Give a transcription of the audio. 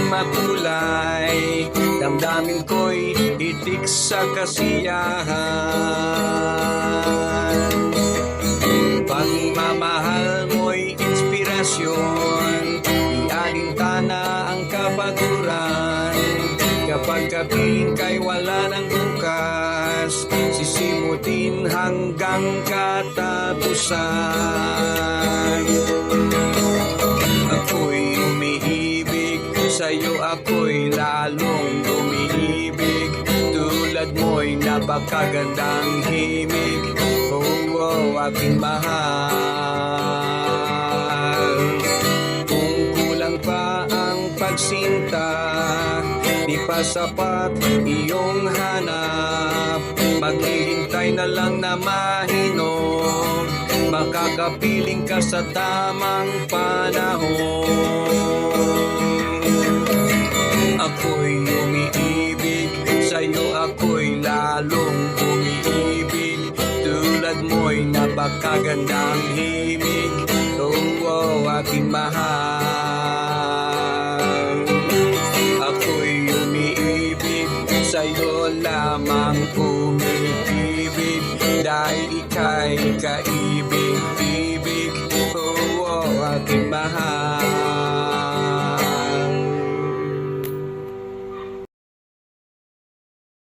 makulay, damdamin ko'y itik sa kasiyahan. Pagmamahal mo'y inspirasyon, ialintana ang kapaturan. Kapag kapiling kay wala ng bukas, sisimutin hanggang katapusan. Ako'y umiibig, sa'yo ako'y lalong umiibig. Tulad mo'y napakagandang himig, oh, oh, aking mahal. Kung kulang pa ang pagsinta, di pa sapat iyong hanap, maghihintay na lang na mahinog, makakapiling ka sa tamang panahon. Ako'y umiibig, sa'yo ako'y lalong umiibig. Tulad mo'y napakagandang himig, oh, oh, aking mahal.